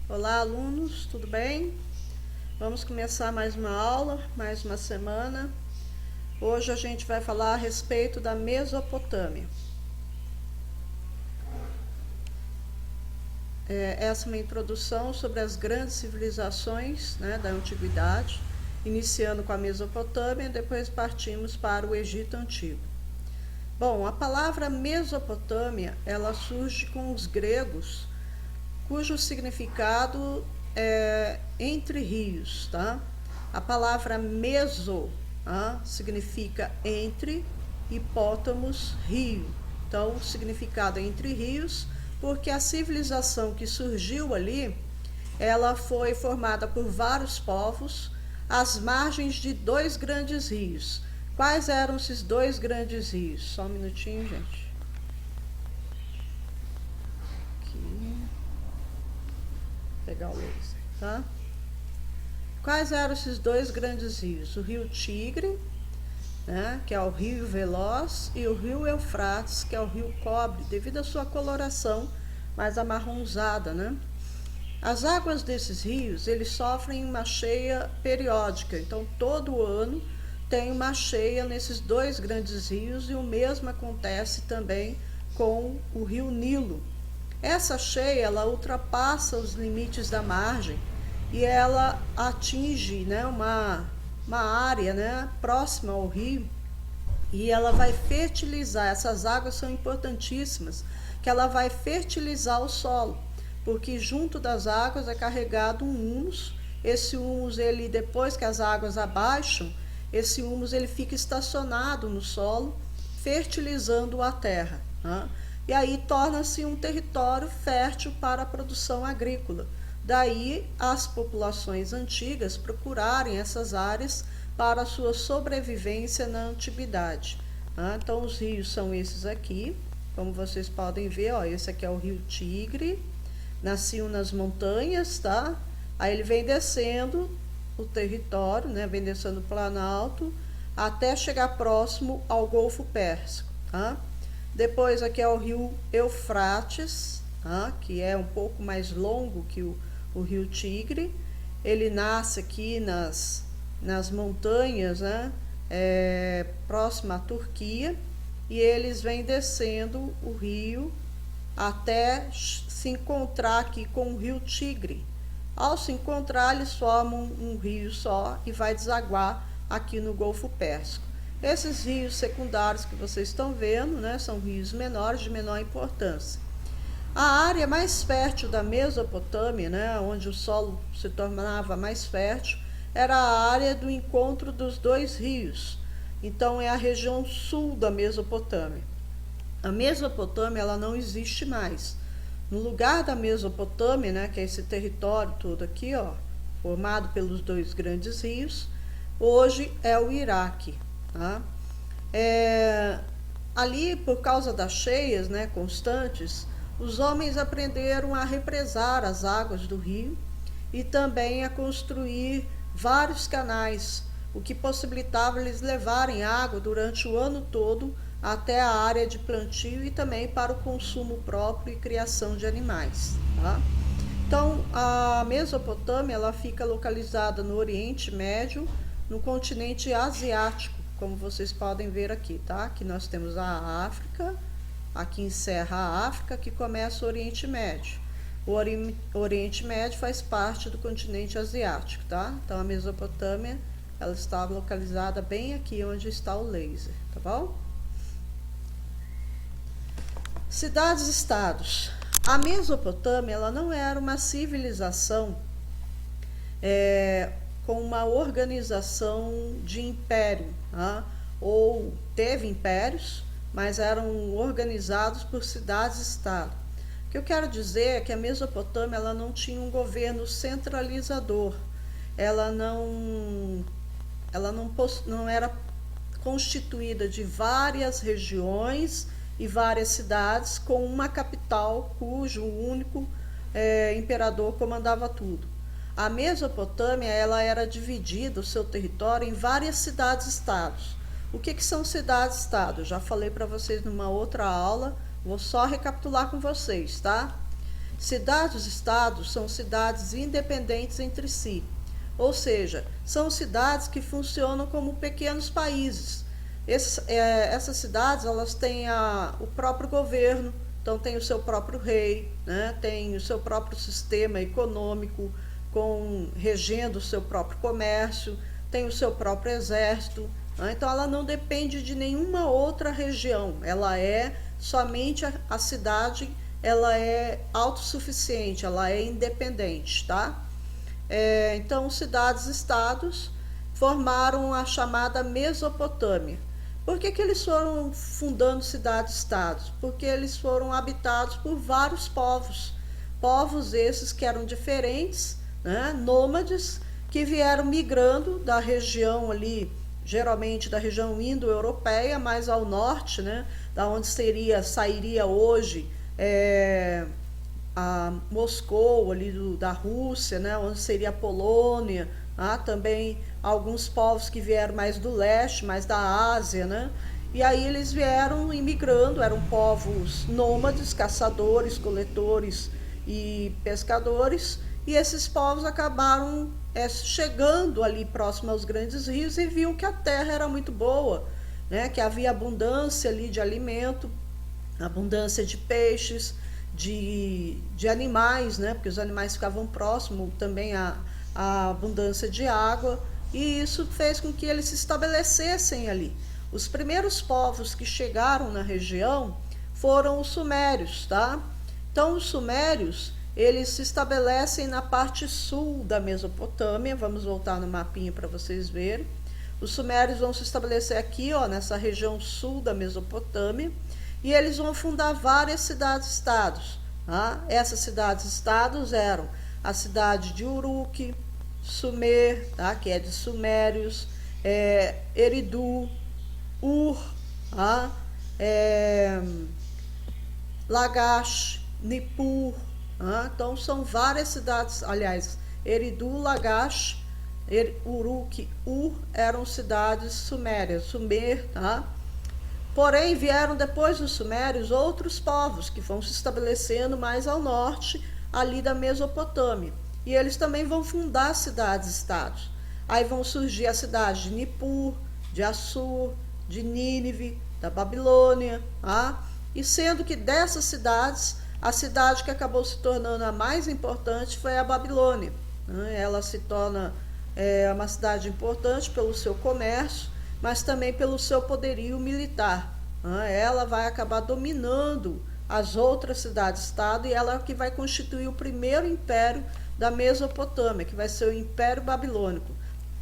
Olá, alunos, tudo bem? Vamos começar mais uma aula, mais uma semana. Hoje a gente vai falar a respeito da Mesopotâmia. Essa é uma introdução sobre as grandes civilizações, da Antiguidade, iniciando com a Mesopotâmia e depois partimos para o Egito Antigo. Bom, a palavra Mesopotâmia, ela surge com os gregos, cujo significado é entre rios, tá? A palavra meso significa entre, hipótamos, rio. Então, o significado é entre rios, porque a civilização que surgiu ali, ela foi formada por vários povos às margens de dois grandes rios. Quais eram esses dois grandes rios? Só um minutinho, gente. Pegar o laser, tá? Quais eram esses dois grandes rios? O rio Tigre, que é o rio veloz, e o rio Eufrates, que é o rio cobre, devido à sua coloração mais amarronzada, As águas desses rios, eles sofrem uma cheia periódica, então todo ano tem uma cheia nesses dois grandes rios, e o mesmo acontece também com o rio Nilo. Essa cheia, ela ultrapassa os limites da margem e ela atinge uma área próxima ao rio, e ela vai fertilizar. Essas águas são importantíssimas, que ela vai fertilizar o solo, porque junto das águas é carregado um humus. Esse humus, ele, depois que as águas abaixam, esse humus ele fica estacionado no solo, fertilizando a terra, E aí torna-se um território fértil para a produção agrícola. Daí as populações antigas procurarem essas áreas para a sua sobrevivência na antiguidade. Então os rios são esses aqui, como vocês podem ver, esse aqui é o rio Tigre, nasceu nas montanhas, tá? Aí ele vem descendo o território, vem descendo o Planalto, até chegar próximo ao Golfo Pérsico, tá? Depois aqui é o rio Eufrates, que é um pouco mais longo que o rio Tigre. Ele nasce aqui nas montanhas, próximo à Turquia, e eles vêm descendo o rio até se encontrar aqui com o rio Tigre. Ao se encontrar, eles formam um rio só e vai desaguar aqui no Golfo Pérsico. Esses rios secundários que vocês estão vendo, são rios menores, de menor importância. A área mais fértil da Mesopotâmia, onde o solo se tornava mais fértil, era a área do encontro dos dois rios. Então, é a região sul da Mesopotâmia. A Mesopotâmia, ela não existe mais. No lugar da Mesopotâmia, que é esse território todo aqui, formado pelos dois grandes rios, hoje é o Iraque. Ali, por causa das cheias constantes, os homens aprenderam a represar as águas do rio e também a construir vários canais, o que possibilitava eles levarem água durante o ano todo até a área de plantio e também para o consumo próprio e criação de animais. Então, a Mesopotâmia, ela fica localizada no Oriente Médio, no continente asiático, como vocês podem ver aqui, Aqui nós temos a África, aqui encerra a África, que começa o Oriente Médio. O Oriente Médio faz parte do continente asiático, Então a Mesopotâmia, ela está localizada bem aqui onde está o laser, tá bom? Cidades-estados. A Mesopotâmia, ela não era uma civilização com uma organização de império, ou teve impérios, mas eram organizados por cidades-estado. O que eu quero dizer é que a Mesopotâmia, ela não tinha um governo centralizador, ela não era constituída de várias regiões e várias cidades com uma capital cujo único imperador comandava tudo. A Mesopotâmia, ela era dividida, o seu território, em várias cidades-estados. O que são cidades-estados? Já falei para vocês numa outra aula, vou só recapitular com vocês, Cidades-estados são cidades independentes entre si, ou seja, são cidades que funcionam como pequenos países. Essas cidades, elas têm o próprio governo, então tem o seu próprio rei, né? Tem o seu próprio sistema econômico, regendo o seu próprio comércio, tem o seu próprio exército, né? Então ela não depende de nenhuma outra região, ela é somente a cidade, ela é autossuficiente, ela é independente, tá? Então, cidades-estados formaram a chamada Mesopotâmia. Por que eles foram fundando cidades-estados? Porque eles foram habitados por vários povos. Povos esses que eram diferentes, né, nômades, que vieram migrando da região ali, geralmente da região indo-europeia, mais ao norte, né, da onde sairia hoje a Moscou, ali da Rússia, né, onde seria a Polônia, também alguns povos que vieram mais do leste, mais da Ásia, né? E aí eles vieram imigrando, eram povos nômades, caçadores, coletores e pescadores, e esses povos acabaram chegando ali próximo aos grandes rios e viam que a terra era muito boa, né? Que havia abundância ali de alimento, abundância de peixes, de animais, né? Porque os animais ficavam próximos também à abundância de água, e isso fez com que eles se estabelecessem ali. Os primeiros povos que chegaram na região foram os sumérios, tá? Então os sumérios, eles se estabelecem na parte sul da Mesopotâmia. Vamos voltar no mapinha para vocês verem. Os sumérios vão se estabelecer aqui, ó, nessa região sul da Mesopotâmia, e eles vão fundar várias cidades-estados. Tá? Essas cidades-estados eram a cidade de Uruk, Sumer, tá? Que é de sumérios, Eridu, Ur, tá? Lagash, Nippur, tá? Então são várias cidades, aliás, Eridu, Lagash, Uruk, Ur eram cidades sumérias, Sumer, tá? Porém, vieram depois dos sumérios outros povos que vão se estabelecendo mais ao norte, ali da Mesopotâmia. E eles também vão fundar cidades-estados. Aí vão surgir a cidade de Nippur, de Assur, de Nínive, da Babilônia. Tá? E sendo que dessas cidades, a cidade que acabou se tornando a mais importante foi a Babilônia. Ela se torna uma cidade importante pelo seu comércio, mas também pelo seu poderio militar. Ela vai acabar dominando as outras cidades-estado, e ela é que vai constituir o primeiro império da Mesopotâmia, que vai ser o Império Babilônico.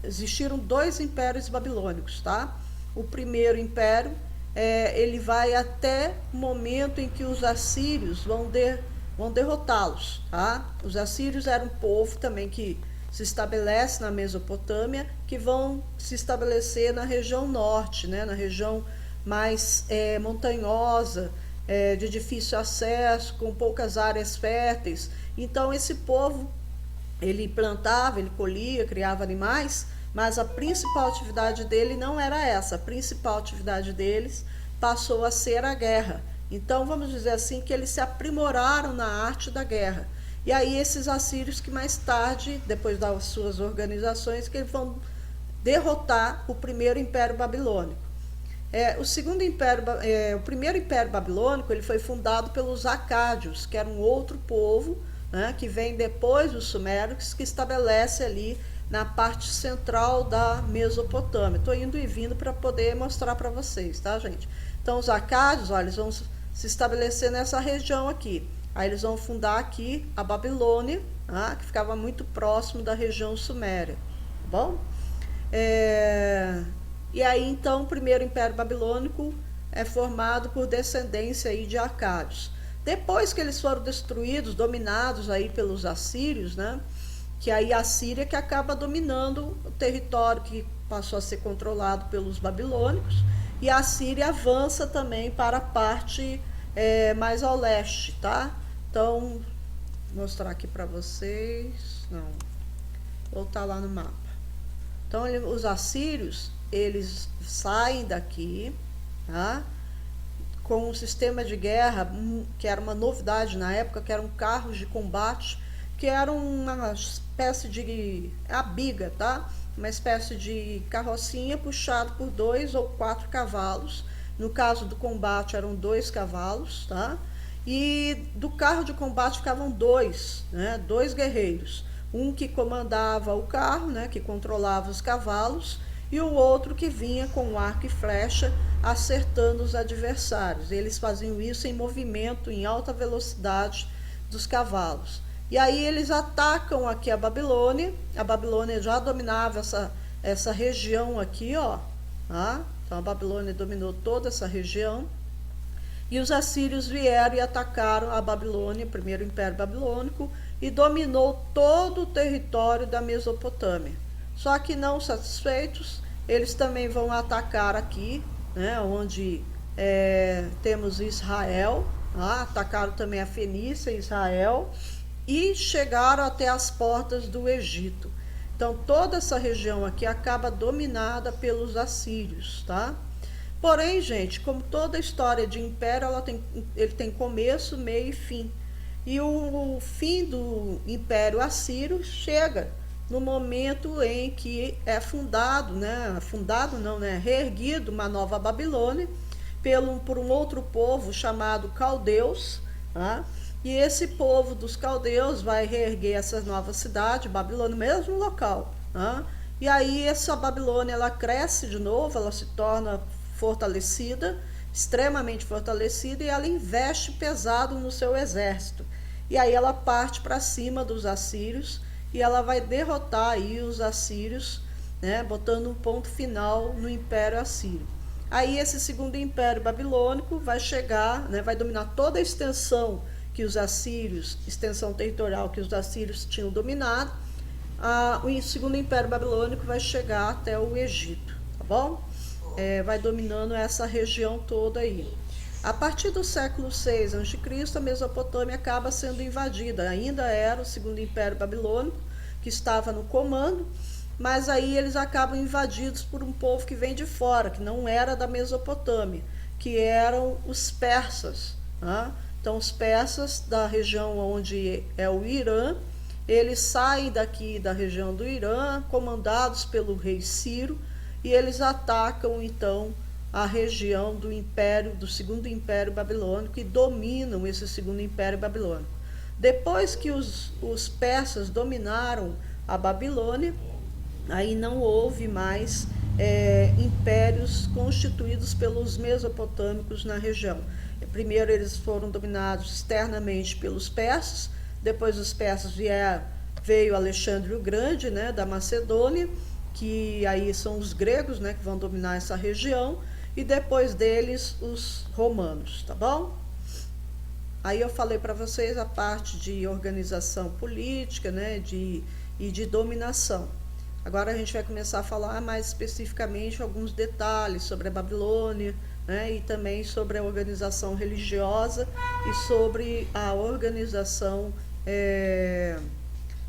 Existiram 2 impérios babilônicos, tá? O primeiro império, ele vai até o momento em que os assírios vão derrotá-los, tá? Os assírios eram um povo também que se estabelece na Mesopotâmia, que vão se estabelecer na região norte, né? Na região mais montanhosa, de difícil acesso, com poucas áreas férteis. Então esse povo, ele plantava, ele colhia, criava animais, mas a principal atividade dele não era essa. A principal atividade deles passou a ser a guerra. Então vamos dizer assim que eles se aprimoraram na arte da guerra. E aí esses assírios que mais tarde, depois das suas organizações, que eles vão derrotar o primeiro Império Babilônico. O primeiro Império Babilônico, ele foi fundado pelos acádios, que era um outro povo, né, que vem depois dos sumérios, que estabelece ali na parte central da Mesopotâmia. Estou indo e vindo para poder mostrar para vocês, tá, gente? Então os acádios, olha, eles vão se estabelecer nessa região aqui. Aí eles vão fundar aqui a Babilônia, tá, que ficava muito próximo da região suméria, tá bom? E aí, então, o primeiro Império Babilônico é formado por descendência aí de acádios. Depois que eles foram destruídos, dominados aí pelos assírios, né? Que aí a Síria que acaba dominando o território que passou a ser controlado pelos babilônicos, e a Síria avança também para a parte mais ao leste, tá? Então, vou mostrar aqui para vocês. Não, voltar lá no mapa. Então, os assírios, eles saem daqui, tá? com um sistema de guerra que era uma novidade na época, que eram carros de combate, que eram uma espécie de biga, tá? Uma espécie de carrocinha puxado por 2 ou 4 cavalos. No caso do combate eram 2 cavalos, tá? E do carro de combate ficavam 2, né? 2 guerreiros. Um que comandava o carro, né? Que controlava os cavalos, e o outro que vinha com arco e flecha acertando os adversários. Eles faziam isso em movimento, em alta velocidade dos cavalos. E aí eles atacam aqui a Babilônia já dominava essa região aqui, ó, tá? Então a Babilônia dominou toda essa região, e os assírios vieram e atacaram a Babilônia, o primeiro império babilônico, e dominou todo o território da Mesopotâmia. Só que não satisfeitos, eles também vão atacar aqui, né, onde temos Israel, tá? Atacaram também a Fenícia e Israel, e chegaram até as portas do Egito. Então toda essa região aqui acaba dominada pelos assírios, tá? Porém, gente, como toda história de império, ele tem começo, meio e fim. E o fim do Império Assírio chega no momento em que é reerguido uma nova Babilônia por um outro povo chamado Caldeus, tá? E esse povo dos caldeus vai reerguer essa nova cidade, Babilônia, no mesmo local, tá? E aí essa Babilônia, ela cresce de novo, ela se torna fortalecida, extremamente fortalecida, e ela investe pesado no seu exército. E aí ela parte para cima dos assírios, e ela vai derrotar aí os assírios, né, botando um ponto final no Império Assírio. Aí esse segundo Império Babilônico vai chegar, né, vai dominar toda a extensão territorial que os assírios tinham dominado. O segundo Império Babilônico vai chegar até o Egito, tá bom? Vai dominando essa região toda aí. A partir do século VI a.C., a Mesopotâmia acaba sendo invadida. Ainda era o segundo Império Babilônico que estava no comando, mas aí eles acabam invadidos por um povo que vem de fora, que não era da Mesopotâmia, que eram os persas, tá? Então os persas da região onde é o Irã, eles saem daqui da região do Irã, comandados pelo rei Ciro, e eles atacam então a região do segundo Império Babilônico e dominam esse segundo Império Babilônico. Depois que os persas dominaram a Babilônia, aí não houve mais impérios constituídos pelos mesopotâmicos na região. Primeiro eles foram dominados externamente pelos persas, depois os persas veio Alexandre o Grande, né, da Macedônia, que aí são os gregos, né, que vão dominar essa região, e depois deles os romanos, tá bom? Aí eu falei para vocês a parte de organização política, né, e de dominação. Agora a gente vai começar a falar mais especificamente alguns detalhes sobre a Babilônia, né, e também sobre a organização religiosa e sobre a organização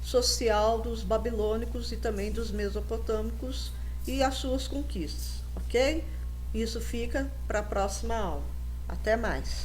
social dos babilônicos e também dos mesopotâmicos e as suas conquistas, ok? Isso fica para a próxima aula. Até mais!